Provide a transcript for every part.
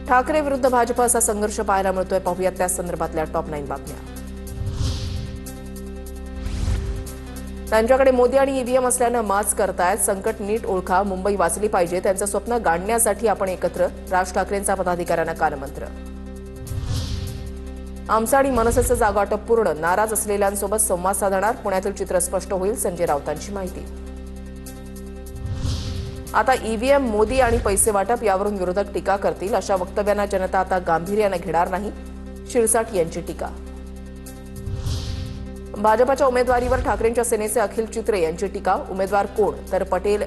ठाकरे विरुद्ध भाजप असा संघर्ष पाहायला मिळतोय. पाहूयात त्या संदर्भातल्या टॉप 9 बातम्या. त्यांच्याकडे मोदी आणि ईव्हीएम असल्यानं माच करतायत. संकट नीट ओळखा, मुंबई वाचली पाहिजे. त्यांचं स्वप्न गाडण्यासाठी आपण एकत्र. राज ठाकरेंचा पदाधिकाऱ्यांना कानमंत्र. आमचं आणि मनसेचं जागावाटप पूर्ण. नाराज असलेल्यांसोबत संवाद साधणार. पुण्यातील चित्र स्पष्ट होईल. संजय राऊतांची माहिती. आता ईव्हीएम, मोदी आणि पैसे वाटप यावरून विरोधक टीका करतील. अशा वक्तव्यांना जनता आता गांभीर्याने घेणार नाही. शिरसाट यांची टीका. भाजपच्या उमेदवारीवर ठाकरेंच्या सेनेचे अखिल चित्रे यांची टीका. उमेदवार कोण? तर पटेल,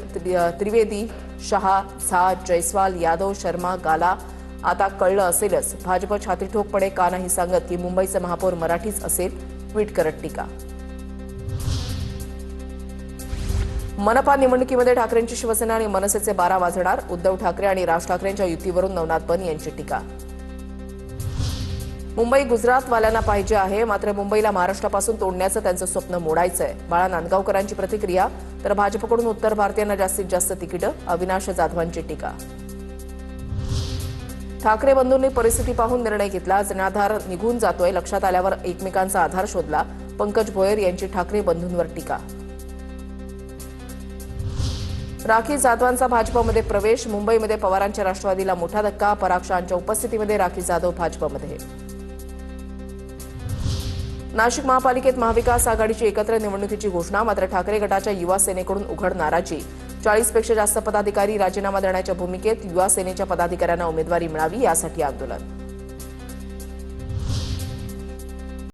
त्रिवेदी, शहा, झा, जयस्वाल, यादव, शर्मा, गाला. आता कळलं असेलच. भाजप छातीठोकपणे का नाही सांगत की मुंबईचे महापौर मराठीच असेल. ट्विट करत टीका. मनपा निवडणुकीमध्ये ठाकरेंची शिवसेना आणि मनसेचे 12 वाजणार. उद्धव ठाकरे आणि राज ठाकरेंच्या युतीवरून नवनाथ बन यांची टीका. मुंबई गुजरातवाल्यांना पाहिजे आहे, मात्र मुंबईला महाराष्ट्रापासून तोडण्याचं त्यांचं स्वप्न मोडायचंय. बाळा नांदगावकरांची प्रतिक्रिया. तर भाजपकडून उत्तर भारतीयांना जास्तीत जास्त तिकीटं. अविनाश जाधवांची टीका. ठाकरे बंधूंनी परिस्थिती पाहून निर्णय घेतला. जनाधार निघून जातोय. लक्षात आल्यावर एकमेकांचा आधार शोधला. पंकज भोयर यांची ठाकरे बंधूंवर टीका. राखी जाधवांचा भाजपमध्ये प्रवेश. मुंबईमध्ये पवारांच्या राष्ट्रवादीला मोठा धक्का. पराग शहांच्या उपस्थितीमध्ये राखी जाधव भाजपमध्ये. नाशिक महापालिकेत महाविकास आघाडीची एकत्र निवडणुकीची घोषणा. मात्र ठाकरे गटाच्या युवा सेनेकडून उघड नाराजी. 40 पेक्षा जास्त पदाधिकारी राजीनामा देण्याच्या भूमिकेत. युवा सेनेच्या पदाधिकाऱ्यांना उमेदवारी मिळावी यासाठी आंदोलन.